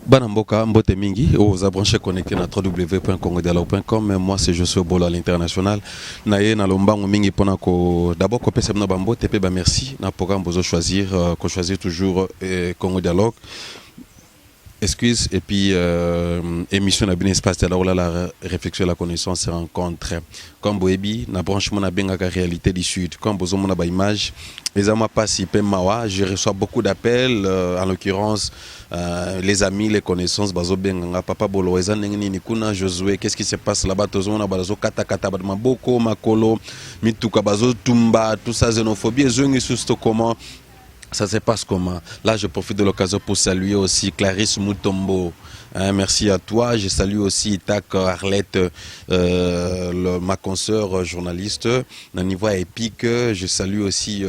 Banamboka, Mbote Mingi, aux abranchés connectés à www.congodialogue.com. Moi, c'est Josué Bolo à l'international. Naye na lombango mingi pona ko d'abord ko pese na bambo tepe ba merci na programme bozo choisir ko choisir toujours Congo Dialogue. Excuse et puis émission na bien espace de la réflexion la connaissance se rencontre comme boebi na branchement na benga réalité du sud comme bozo mona ba image les amas pas mawa je reçois beaucoup d'appels en l'occurrence les amis les connaissances bazo benga papa bolo eza ndenge ni kuna Josué qu'est-ce qui se passe là-bas tozo na bazo kata kata ba boko makolo mituka bazo tumba tout ça xénophobie ezongi susto comment ça se passe comment? Là, je profite de l'occasion pour saluer aussi Clarisse Moutombo. Merci à toi. Je salue aussi Itak Arlette, ma consoeur journaliste. D'un niveau épique. Je salue aussi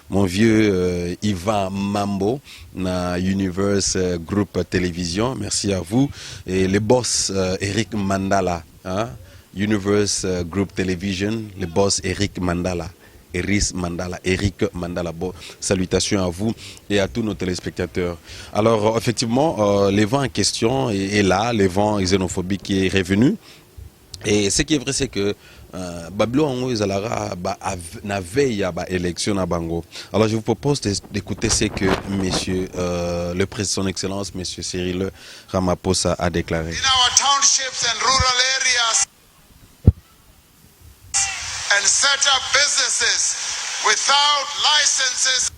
mon vieux Ivan Mambo, na Universe Group Télévision. Merci à vous. Et le boss Eric Mandala, Universe Group Television, le boss Eric Mandala. Eric Mandala, bon, salutations à vous et à tous nos téléspectateurs. Alors, effectivement, le vent en question est là, le vent xénophobique qui est revenu. Et ce qui est vrai, c'est que Babylon na veille à l'élection à Bango. Alors, je vous propose d'écouter ce que monsieur, le président, son excellence, monsieur Cyril Ramaphosa a déclaré. In our townships and rural areas, and set up businesses without licenses.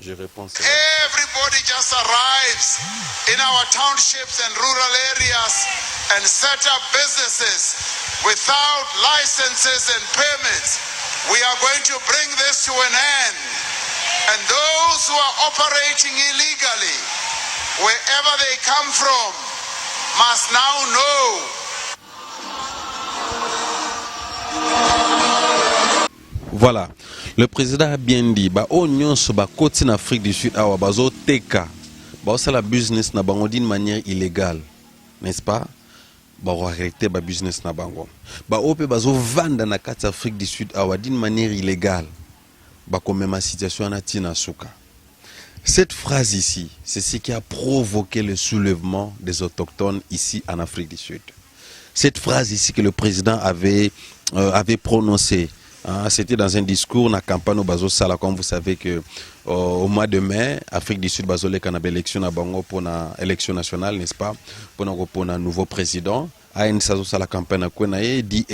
Je réponds. Everybody just arrives in our townships and rural areas and set up businesses without licenses and permits. We are going to bring this to an end. And those who are operating illegally, wherever they come from, must now know. Voilà, le président a bien dit, bah oignon sur ba côté en Afrique du Sud, awa bazo teka, bah ça la business na bango d'une manière illégale, n'est-ce pas? Bah on arrêter ba business na bango, bah ope bazo vendre na carte Afrique du Sud, awa d'une manière illégale, bah comme ma situation na tina souka. Cette phrase ici, c'est ce qui a provoqué le soulèvement des autochtones ici en Afrique du Sud. Cette phrase ici que le président avait prononcée. C'était dans un discours dans la campagne au Bazo Sala, comme vous savez que au mois de mai, Afrique du Sud, Bazo Lek, on a une élection à Bango pour l'élection nationale, n'est-ce pas, pour un nouveau président. À une saison la campagne à Kwenaye, dit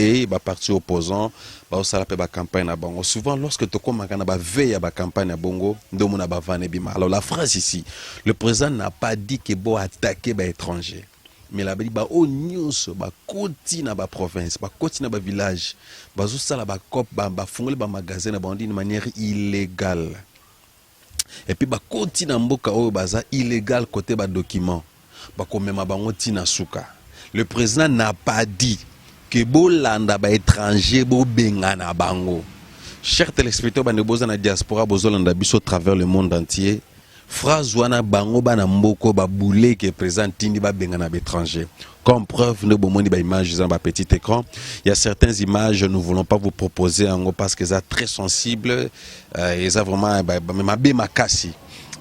parti opposant, Bazo Sala pe ba campagne à Bango. Souvent, lorsque tu commences à veiller à la campagne à Bango, domona ba vane bima. Alors la phrase ici, le président n'a pas dit que bon attaquer les étrangers. Mais la bali ba o nyonso ba koti na ba province ba koti na ba village ba zo sala ba cop ba fungole ba magasin na bandi de manière illégale et puis ba koti na mboka o baza illégal côté ba document ba komema bango tina suka. Le président n'a pas dit que bolanda ba étranger bo benga na bango. Chers téléspectateurs ba ne boza na diaspora bozolanda biso travers le monde entier. Phrase wana bango bana mboko ba boulé qui présente tindi ba benga na étranger. Comme preuve nous bomoni ba image dans ba petit écran, il y a certaines images nous voulons pas vous proposer en parce que ça très sensible et ça vraiment ma makasi.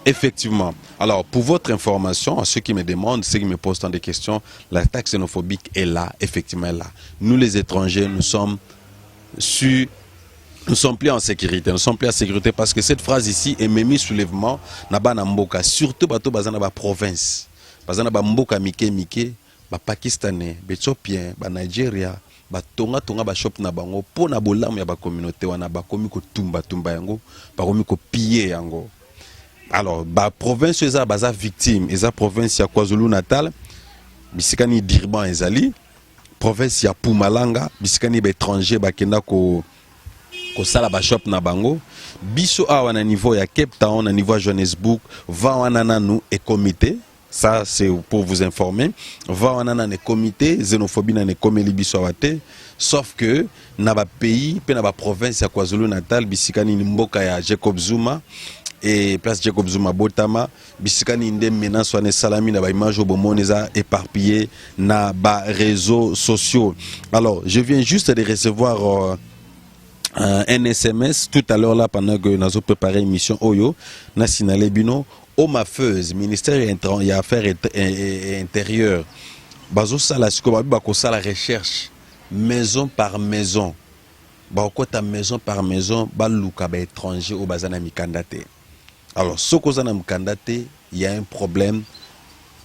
Effectivement. Alors pour votre information, à ceux qui me demandent, ceux qui me posent tant de questions, l'attaque xénophobique est là, effectivement là. Nous les étrangers, nous sommes nous sommes plus en sécurité, nous sommes plus en sécurité parce que cette phrase ici est même soulèvement na ba mboka, surtout bato bazana ba province. Bazana ba mboka mike, ba pakistanais, ba éthiopien, ba Nigeria, ba tonga ba shop na bango po na bolamu ya ba communauté wana ba komi ko tumba yango, ba komi ko piller yango. Alors ba province eza baza victime, eza province ya KwaZulu Natal, bisikani Dirban ezali, province ya Mpumalanga, bisikani ba étranger ba kenda ko sala ba shop na bango biso awa na niveau ya Cape Town na niveau Johannesburg va wana nanu et comité ça c'est pour vous informer va wana nanu comité xénophobie na ne komeli biso awate sauf que na ba pays pe na ba province ya KwaZulu Natal bisikani ni mboka ya Jacob Zuma et place Jacob Zuma Botama bisikani nde menace wana salami na ba image bomoneza éparpillé na ba réseaux sociaux. Alors je viens juste de recevoir un SMS tout à l'heure là pendant que nous avons préparé l'émission Oyo, na signalé bino au mafeuse ministère des affaires intérieures bazo sala siko ba ko sala recherche maison par maison ba ko ta maison par maison ba luka ba étranger au bazana mikandate. Alors ce qu'on a mikandate, il y a un problème,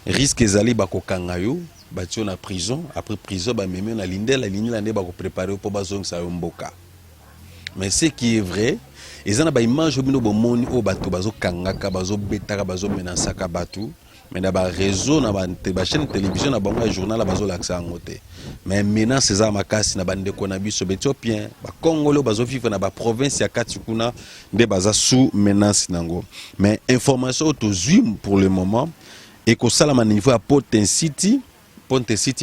risque ezali ba ko kangayo ba tio na prison, après prison ba meme na linde la ligne lande ba ko préparer pour bazong sa mboka. Mais ce qui est vrai, ils ont ba image au bino bomoni o bato bazo kangaka bazo betaka bazo menasaka bato. Mais na ba réseau na ba chaîne télévision na bango journal bazo laksa ngote. Mais maintenant ces amakasi na bande ko na biso Éthiopien ba Congolais bazo vivre na ba province ya Katikuna de baza sous menace nango. Mais information to zoom pour le moment et ko sala ma niveau à Ponte City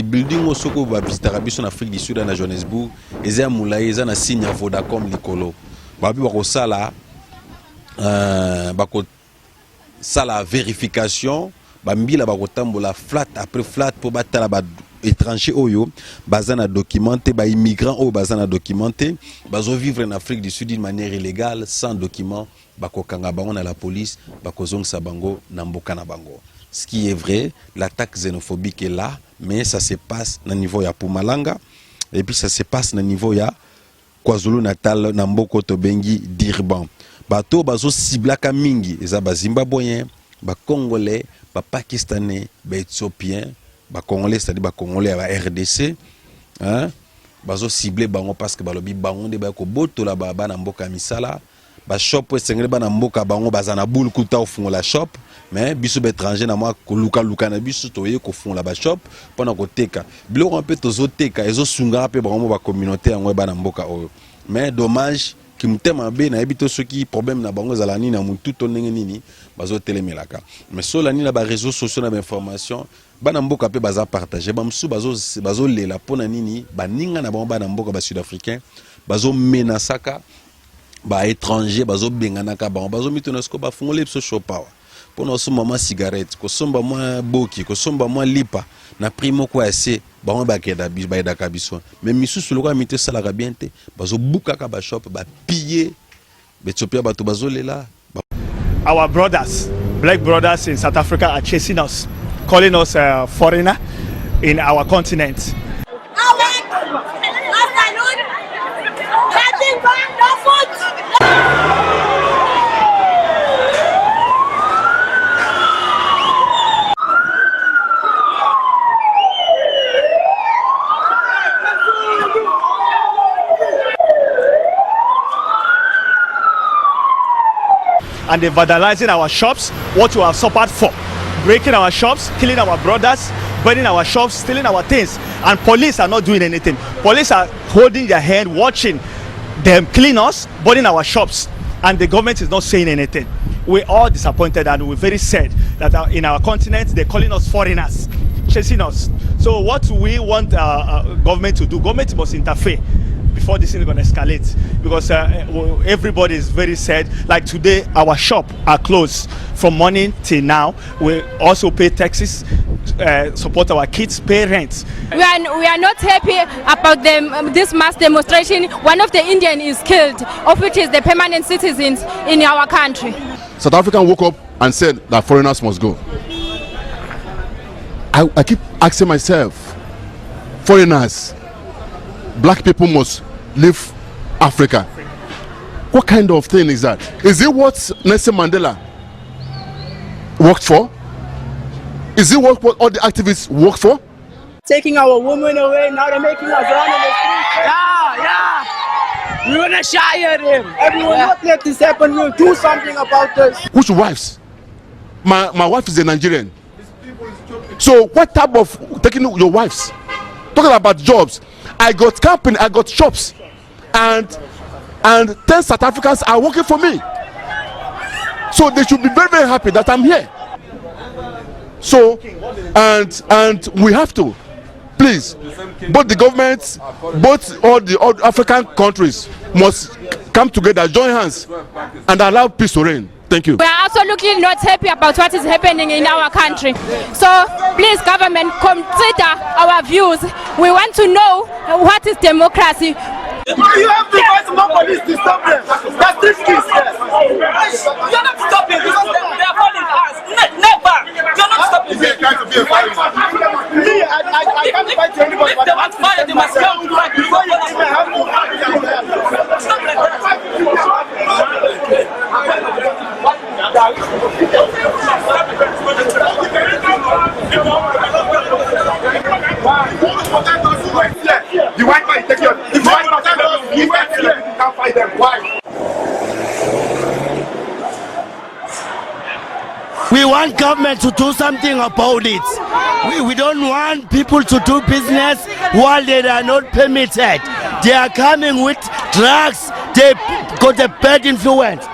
building au soko ba visiter biso na Afrique du Sud na Johannesburg eza mulai eza na signe Vodacom likolo. Ba bi ba ko sala ba ko sala vérification bambila bakotambola flat après flat pour batala ba étranger oyo bazana documenté ba immigrants oyo bazana documenté bazo vivre en Afrique du Sud d'une manière illégale sans document bakokanga bango na la police bakozongisa bango na mboka na bango. Ce qui est vrai, l'attaque xénophobique est là, mais ça se passe na niveau ya Pumalanga et puis ça se passe na niveau ya KwaZulu Natal na mboko to bengi Durban. Bato bazo ciblaka mingi eza ba Zimbabwéen, ba Congolais, ba Pakistanais, ba Éthiopiens, ba Congolais, c'est-à-dire ba Congolais ba RDC, hein, bazo ciblé bango parce que balobi bango de ba ko boto la ba na mboka misala, ba shop esengele ba na mboka bango bazana boule kuta ofungo la shop, mais biso ba étranger na moi ko luka na biso toye ko fun la ba shop pona ko teka. Biloko un peu tozo teka ezo sunga pe bango ba communauté yango ba na mboka oyo. Mais dommage qui mutema be na ebito soki problème na bango zala nini na mutu to ndenge nini bazo telemelaka. Mais so la nini na ba réseaux sociaux na ba information bana mboka pe baza partager ba msu bazo lela pona nini ba ninga na bango bana mboka ba sud-africain bazo menasaka ba étranger bazo benganaka bango bazo mitona sko ba fungole biso chopa pona so mama cigarette ko somba moi boki ko somba moi lipa na primo ko assez bango ba keda biso ba edaka biso mais misusu loko mite sala ka bien te bazo bukaka ba shop ba piller betopia bato bazo lela. Our brothers, black brothers in South Africa are chasing us, calling us a foreigner in our continent. And they're vandalizing our shops, what we have suffered for, breaking our shops, killing our brothers, burning our shops, stealing our things. And police are not doing anything. Police are holding their hand, watching them clean us, burning our shops. And the government is not saying anything. We're all disappointed and we're very sad that in our continent, they're calling us foreigners, chasing us. So what do we want government to do? Government must interfere before this thing is going to escalate, because everybody is very sad. Like today, our shop are closed from morning till now. We also pay taxes, support our kids, pay rent. We are not happy about this mass demonstration. One of the Indians is killed, of which is the permanent citizens in our country. South African woke up and said that foreigners must go. I keep asking myself, foreigners, black people must leave Africa. What kind of thing is that? Is it what Nelson Mandela worked for? Is it what all the activists work for? Taking our women away, now they're making us run in the streets. Yeah. We want to shire them. Everyone, not let this happen. We'll do something about this. Which wives? My wife is a Nigerian. So what type of taking your wives? Talking about jobs. I got company, I got shops, and 10 South Africans are working for me. So they should be very, very happy that I'm here. So and we have to, please, both the governments, both all the African countries must come together, join hands, and allow peace to reign. Thank you. We are absolutely not happy about what is happening in our country. So please, government, consider our views. We want to know what is democracy. You have to find more police to stop them. That's this case. You're not stopping because they are calling us. Never. You're not stopping. They're trying to be a fight. Me, I can't fight anybody. If they want to fight, they must come to fight before you have to. Stop like that. The white man take your. The white man you can't fight them. Why? We want government to do something about it. We don't want people to do business while they are not permitted. They are coming with drugs. They got a bad influence.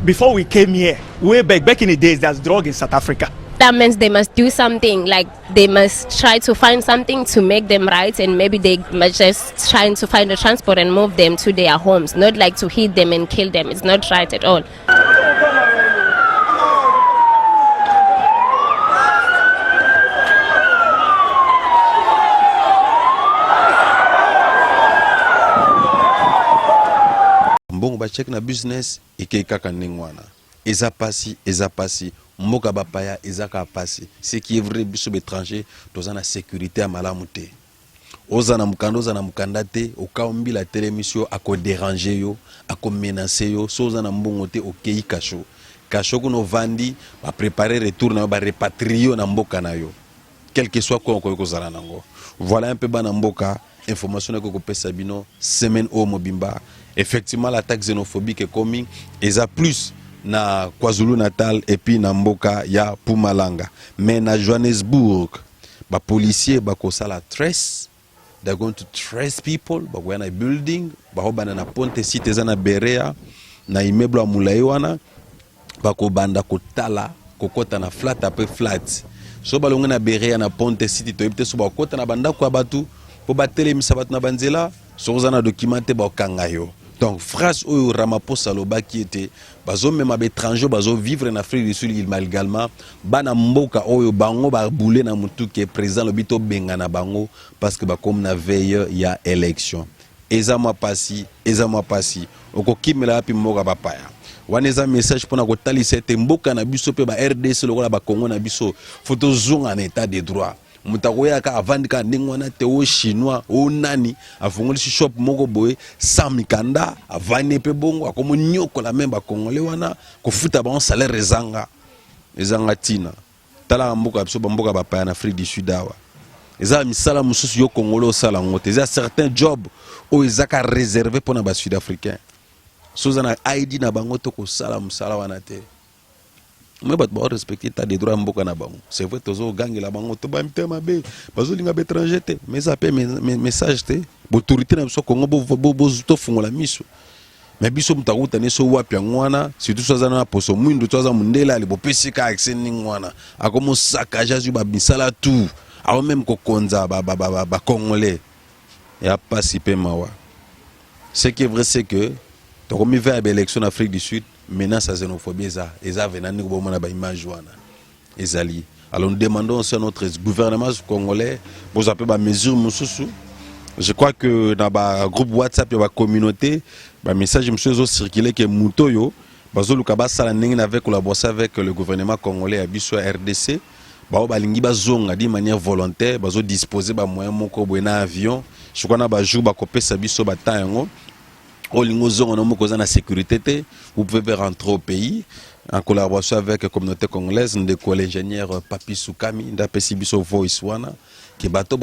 Before we came here, way back in the days, there's drug in South Africa. That means they must do something, like they must try to find something to make them right, and maybe they must just trying to find a transport and move them to their homes, not like to hit them and kill them. It's not right at all. Bon, ba check na business ike kaka ningwana. Eza pasi, mboka bapaya ezaka pasi. Ce qui est vrai biso étranger, toza na sécurité à malamuté. Oza na mukanda te, okaombi la télémission ako déranger yo, ako menacer yo, so oza na mbongo te okei kasho. Kasho kuno vandi, ba préparer retour na ba repatrier na mboka na yo. Quel que soit quoi ko zala nango. Voilà un peu bana mboka, information na ko pesa bino semaine au mobimba. Effectivement l'attaque xénophobique est coming eza plus na KwaZulu Natal et puis na mboka ya Mpumalanga. Mais na Johannesburg, ba policier ba ko sala trace. They're going to trace people, ba ko na building, ba ho bana na ponte site eza na Berea, na immeuble amulai wana, ba ko banda ko tala, ko kota na flat après flat. So ba longa na Berea na ponte site to ebite so ba kota na banda ko abatu, po ba telemisa batu na banzela, so za na documenté ba kanga yo. Donc, phrase où Ramaphosa Loba qui était, bazo même à étranger, bazo vivre en Afrique du Sud illégalement, bana mboka oyo bango ba boulé na mutu qui est présent le bito bengana bango parce que ba comme na veille il y a élection. Eza ma pasi, oko kimela api mboka papaya. Waneza message pona ko talisa te mboka na biso pe ba RDC lokola ba Congo na biso, photo zonga en état de droit. Mutakoya ka avandika ndingwana te o chinois o nani afungoli shop moko boye sans mikanda avane pe bongo akomo nyoko la memba congolais wana ko futa ba salaire ezanga tina tala mboka biso mboka ba pa na Afrique du Sud awa eza misala mususu yo congolais sala ngote eza certains job o ezaka réservé pour na ba sud-africain soza na ID na bango to ko sala musala wana te. Mais bah respecter ta des droits mboka na bango. C'est vrai tozo gangi la bango to ba mtema be bazo linga be étranger te mais ça paie message te autorité na biso Congo bo to fungola miso. Mais biso mtakuta ne so wapi ngwana surtout soza na poso mwindo toza mundela ali bo pesika accès ngwana akomo sakaja zu ba bisala tout a même ko konza ba congolais ya pas si pe mawa. Ce qui est vrai c'est que to comme il va à l'élection en Afrique du Sud. Maintenant, ça xénophobie, ça venant de bomana ba image wana. Ezali. Alors nous demandons aussi à notre gouvernement congolais pour appeler ba mesure mususu. Je crois que dans ba groupe WhatsApp et ba communauté, ba message monsieur zo circuler que mutoyo bazo lukaba sala ndenge avec collaboration avec le gouvernement congolais à biso RDC. Ba balingi bazonga di manière volontaire, bazo disposer ba moyen moko boena avion. Je crois na ba jour ba kopesa biso ba tango. La sécurité, vous pouvez rentrer au pays en collaboration avec la communauté congolaise, l'ingénieur Papi Soukami, d'Apesibiso Voice Wana, qui est bateau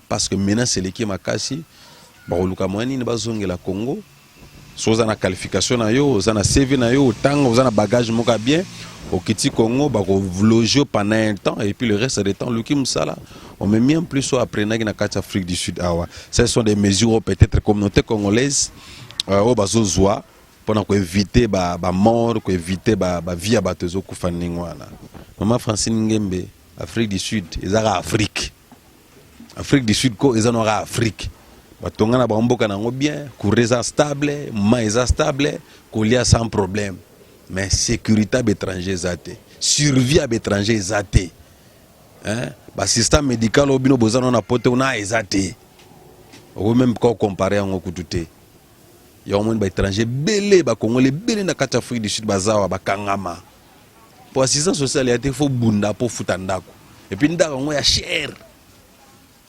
parce que maintenant c'est l'équipe Makasi, Baoluka Moani, la Congo, soit dans la qualification, dans la CV, dans la bagage moka bien, au Kiti Congo, loger pendant un temps, et puis le reste du temps, Luki Moussala, on met bien plus après dans l'Afrique du Sud. Ce sont des mesures peut-être communauté congolaise, au Bazozoa, pour éviter la mort, pour éviter la vie à Batozo Koufaningwana. Maman Francine Ngembe, Afrique du Sud, ils ont Afrique. Afrique du Sud, ils ont Afrique. Batongana Bamboka nango bien, Koureza stable, Maïza stable, Kolia sans problème. Mais sécurité à l'étranger zate, survie à l'étranger zate. Hein? Le système médical au bino bozano na pote on a zate. ou même quand comparer en okutute il y a au moins des étrangers belé ba congolais belé na kati Afrique du Sud bazawa ba kangama pour assistance sociale il y a des faux bunda pour futandako et puis ndaka ngo ya cher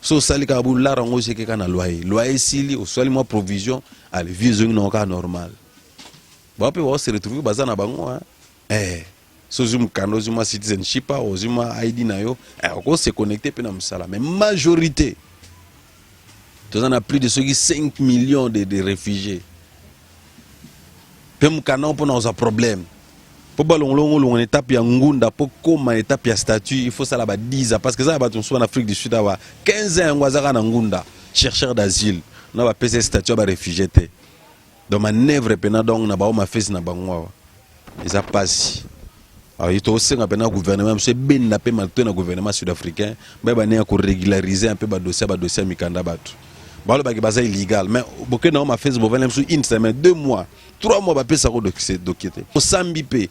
so sali ka bu lara ngo jeke kana loyer sili au soit moi provision allez vision non ka normal ba pe va se retrouver bazana bango so zum kano zuma citizenship ou zuma ID na yo on se connecter pe na msala mais majorité tu en as plus de ceux qui 5 millions de réfugiés pe mkana pour nos problème pour balongolongo on étape ya ngunda pour comme étape ya statut il faut ça là-bas 10 ans parce que ça va tout en Afrique du Sud avoir 15 ans ngwazaka na ngunda chercheur d'asile na ba PC statut ba réfugié té donc manœuvre pena donc na ba ma fesse na bangwa ils a passé alors il faut aussi un gouvernement monsieur ben na pe malto na gouvernement sud-africain ba ba ne ko régulariser un peu ba dossier mikanda batu ba lo ba ki baza illégal mais beaucoup na ma fesse bo venir sur une semaine 2 mois 3 mois ba pe ça ko documenté au sambipe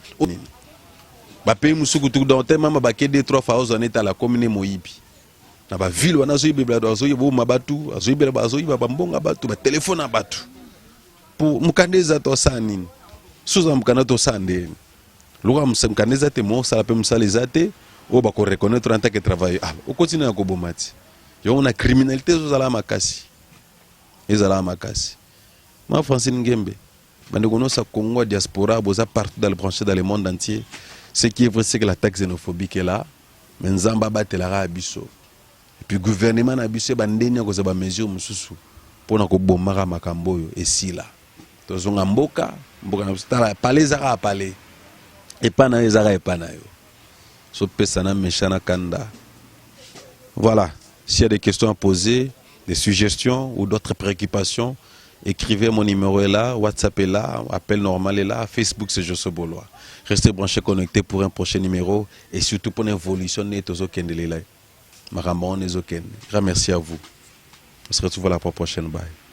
ba pe musuku tout dans tellement ba ke 2-3 fois on est à la commune moyibi na ba ville wana zo ibebla do zo yibo mabatu zo ibela ba zo yiba ba mbonga batu ba téléphone na batu pour mukandeza to sanini suza mukana to sande loka mukandeza te mo sala pe musaliza te o ba ko reconnaître en tant que travailleur o continue ko bomati yo na criminalité zo sala makasi ezala makasi ma Francine Ngembe bande kono sa Congo diaspora boza partout dans le branché dans le monde entier ce qui est vrai c'est que la taxe xénophobique est là mais nzamba batelara abiso et puis gouvernement na biso bandenya ko za ba mesure mususu pona ko bomaka makambo yo esila tozonga mboka na stala palais zaka palais et pas na ezaka et pas na yo so pesana mechana kanda. Voilà, s'il y a des questions à poser, des suggestions ou d'autres préoccupations, écrivez, mon numéro est là, WhatsApp est là, appel normal est là, Facebook c'est Josso Bolois. Restez branchés, connectés pour un prochain numéro et surtout pour l'évolution de Tozo Kendelelai. Maramon et Zoken. Grand merci à vous. On se retrouve à la prochaine. Bye.